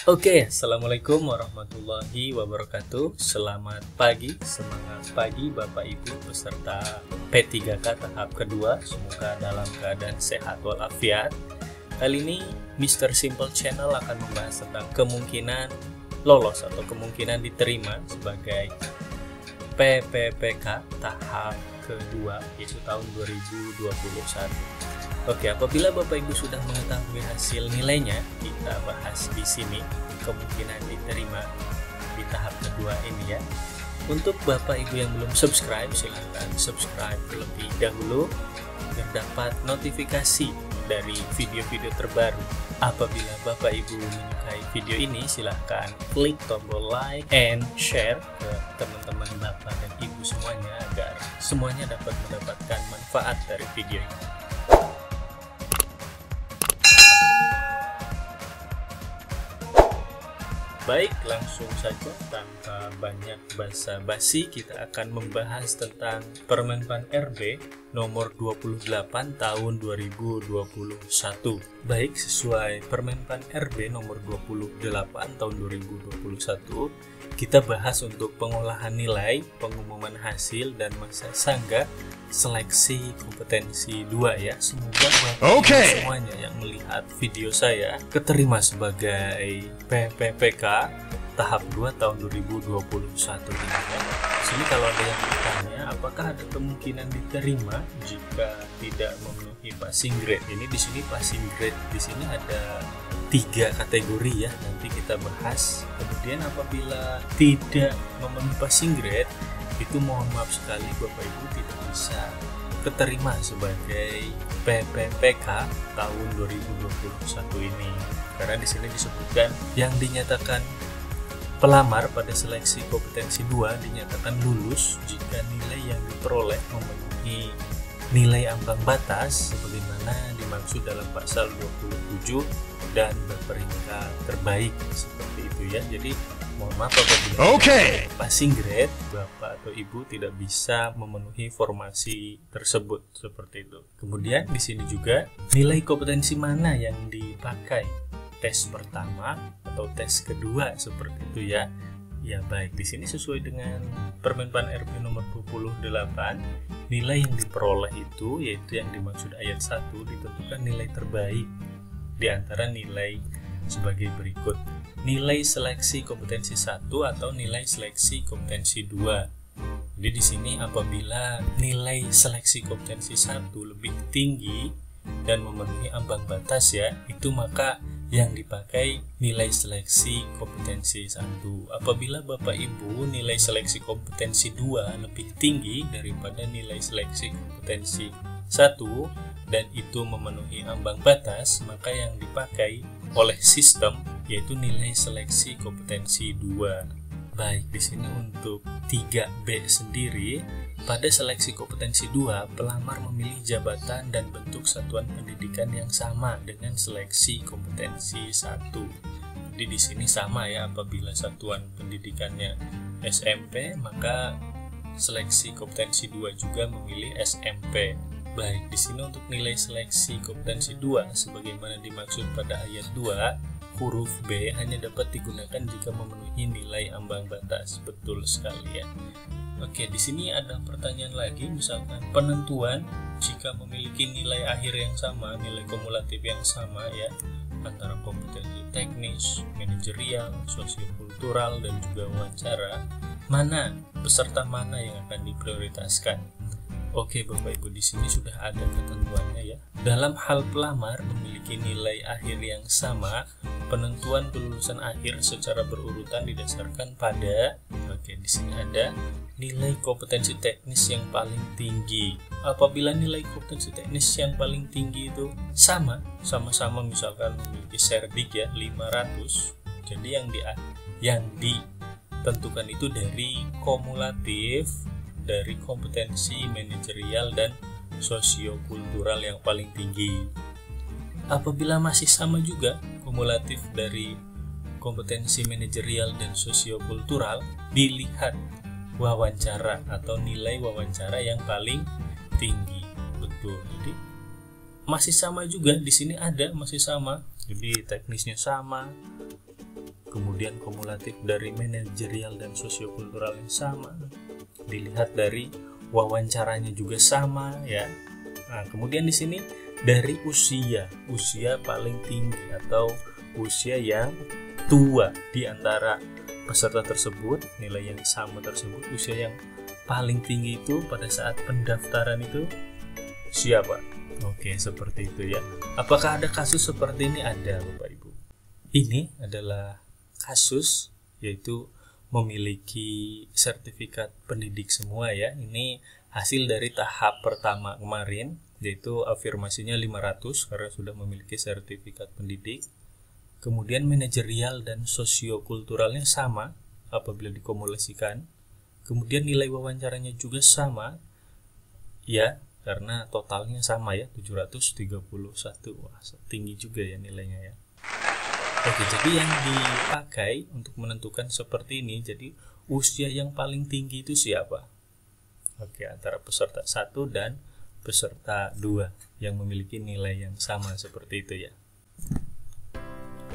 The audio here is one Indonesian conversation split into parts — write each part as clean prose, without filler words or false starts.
Oke, Assalamualaikum warahmatullahi wabarakatuh. Selamat pagi, semangat pagi Bapak Ibu peserta P3K tahap kedua. Semoga dalam keadaan sehat walafiat. Kali ini Mr. Simple Channel akan membahas tentang kemungkinan lolos atau kemungkinan diterima sebagai PPPK tahap kedua, yaitu tahun 2021. Oke, apabila Bapak Ibu sudah mengetahui hasil nilainya, kita bahas di sini kemungkinan diterima di tahap kedua ini ya. Untuk Bapak Ibu yang belum subscribe, silahkan subscribe terlebih dahulu agar dapat notifikasi dari video-video terbaru. Apabila Bapak Ibu menyukai video ini, silahkan klik tombol like and share ke teman-teman Bapak dan Ibu semuanya agar semuanya dapat mendapatkan manfaat dari video ini. Baik, langsung saja tanpa banyak basa-basi kita akan membahas tentang Permenpan RB nomor 28 tahun 2021. Baik, sesuai Permenpan RB nomor 28 tahun 2021, kita bahas untuk pengolahan nilai, pengumuman hasil, dan masa sanggah seleksi kompetensi 2 ya. Semoga semuanya yang melihat video saya keterima sebagai PPPK tahap 2 tahun 2021 ini ya. Sini kalau ada yang bertanya apakah ada kemungkinan diterima jika tidak memenuhi passing grade. Ini di sini passing grade di sini ada 3 kategori ya, nanti kita bahas. Kemudian apabila tidak memenuhi passing grade, itu mohon maaf sekali Bapak Ibu tidak bisa keterima sebagai PPPK tahun 2021 ini. Karena di sini disebutkan yang dinyatakan pelamar pada seleksi kompetensi 2 dinyatakan lulus jika nilai yang diperoleh memenuhi nilai ambang batas sebagaimana dimaksud dalam pasal 27 dan berperingkat terbaik seperti itu ya. Jadi mohon maaf apabila passing grade Bapak atau Ibu tidak bisa memenuhi formasi tersebut seperti itu. Kemudian di sini juga nilai kompetensi mana yang dipakai, tes pertama atau tes kedua seperti itu ya. Ya baik, di sini sesuai dengan Permenpan RB nomor 28, nilai yang diperoleh itu yaitu yang dimaksud ayat 1 ditentukan nilai terbaik di antara nilai sebagai berikut. Nilai seleksi kompetensi 1 atau nilai seleksi kompetensi 2. Jadi di sini apabila nilai seleksi kompetensi 1 lebih tinggi dan memenuhi ambang batas ya, itu maka yang dipakai nilai seleksi kompetensi 1. Apabila Bapak Ibu nilai seleksi kompetensi 2 lebih tinggi daripada nilai seleksi kompetensi 1 dan itu memenuhi ambang batas, maka yang dipakai oleh sistem yaitu nilai seleksi kompetensi 2. Baik, di sini untuk 3B sendiri, pada seleksi kompetensi 2, pelamar memilih jabatan dan bentuk satuan pendidikan yang sama dengan seleksi kompetensi 1. Jadi di sini sama ya, apabila satuan pendidikannya SMP, maka seleksi kompetensi 2 juga memilih SMP. Baik, di sini untuk nilai seleksi kompetensi 2 sebagaimana dimaksud pada ayat 2, huruf B hanya dapat digunakan jika memenuhi nilai ambang batas. Betul sekali ya. Oke, di sini ada pertanyaan lagi, misalkan penentuan jika memiliki nilai akhir yang sama, nilai kumulatif yang sama ya, antara kompetensi teknis, manajerial, sosiokultural, dan juga wawancara, peserta mana yang akan diprioritaskan? Oke Bapak Ibu, di sini sudah ada ketentuannya ya. Dalam hal pelamar memiliki nilai akhir yang sama, penentuan kelulusan akhir secara berurutan didasarkan pada di sini ada nilai kompetensi teknis yang paling tinggi. Apabila nilai kompetensi teknis yang paling tinggi itu sama-sama misalkan memiliki serdik ya 500. Jadi yang ditentukan itu dari kumulatif dari kompetensi manajerial dan sosiokultural yang paling tinggi. Apabila masih sama juga kumulatif dari kompetensi manajerial dan sosiokultural, dilihat wawancara atau nilai wawancara yang paling tinggi. Betul. Jadi masih sama juga, di sini ada masih sama. Jadi teknisnya sama, kemudian kumulatif dari manajerial dan sosiokultural yang sama, dilihat dari wawancaranya juga sama ya. Nah, kemudian di sini dari usia paling tinggi atau usia yang tua di antara peserta tersebut, nilai yang sama tersebut, usia yang paling tinggi itu pada saat pendaftaran itu siapa? Oke, seperti itu ya. Apakah ada kasus seperti ini? Ada, Bapak Ibu. Ini adalah kasus, yaitu memiliki sertifikat pendidik semua ya. Ini hasil dari tahap pertama kemarin, yaitu afirmasinya 500 karena sudah memiliki sertifikat pendidik. Kemudian manajerial dan sosiokulturalnya sama apabila dikumulasikan. Kemudian nilai wawancaranya juga sama ya, karena totalnya sama ya, 731. Wah, tinggi juga ya nilainya ya. Oke, jadi yang dipakai untuk menentukan seperti ini, jadi usia yang paling tinggi itu siapa? Oke, antara peserta 1 dan peserta 2 yang memiliki nilai yang sama seperti itu ya.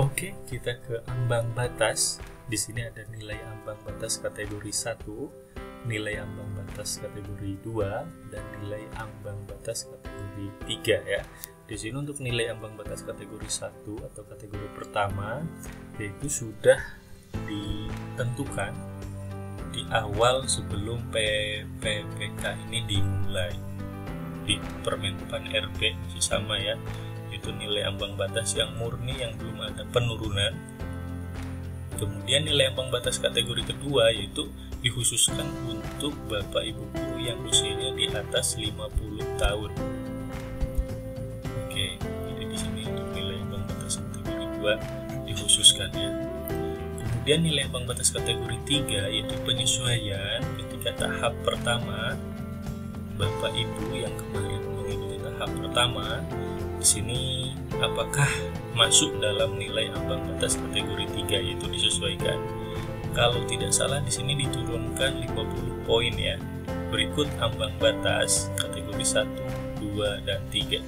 Oke, kita ke ambang batas. Di sini ada nilai ambang batas kategori 1, nilai ambang batas kategori 2, dan nilai ambang batas kategori 3 ya. Di sini untuk nilai ambang batas kategori 1 atau kategori pertama, yaitu sudah ditentukan di awal sebelum PPPK ini dimulai. Di Permenpan RB masih sama ya, itu nilai ambang batas yang murni yang belum ada penurunan. Kemudian nilai ambang batas kategori kedua yaitu dikhususkan untuk Bapak Ibu guru yang usianya di atas 50 tahun. Oke, jadi di sini untuk nilai ambang batas kategori 2 dikhususkan ya. Kemudian nilai ambang batas kategori 3 yaitu penyesuaian ketika tahap pertama. Bapak Ibu yang kemarin mengikuti tahap pertama, di sini apakah masuk dalam nilai ambang batas kategori 3 yaitu disesuaikan? Kalau tidak salah di sini diturunkan 50 poin ya. Berikut ambang batas kategori 1, 2, dan 3.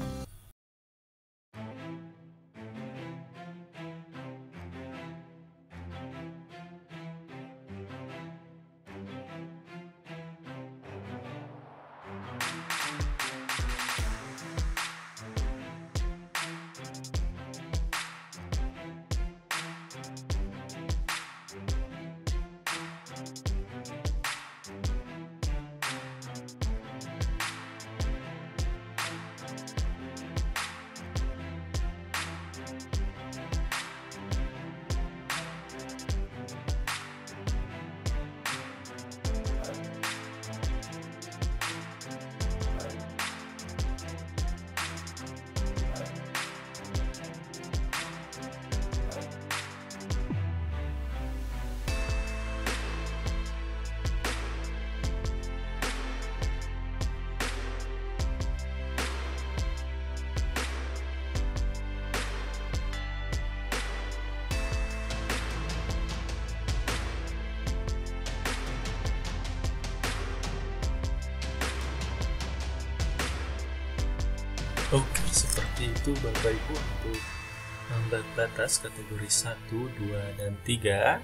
Oke, seperti itu Bapak Ibu untuk ambang batas kategori 1, 2, dan 3.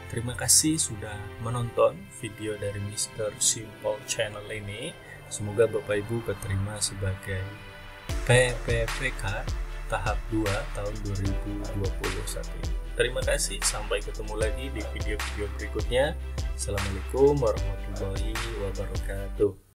Terima kasih sudah menonton video dari Mr. Simple Channel ini. Semoga Bapak Ibu keterima sebagai PPPK tahap 2 tahun 2021. Terima kasih, sampai ketemu lagi di video-video berikutnya. Assalamualaikum warahmatullahi wabarakatuh.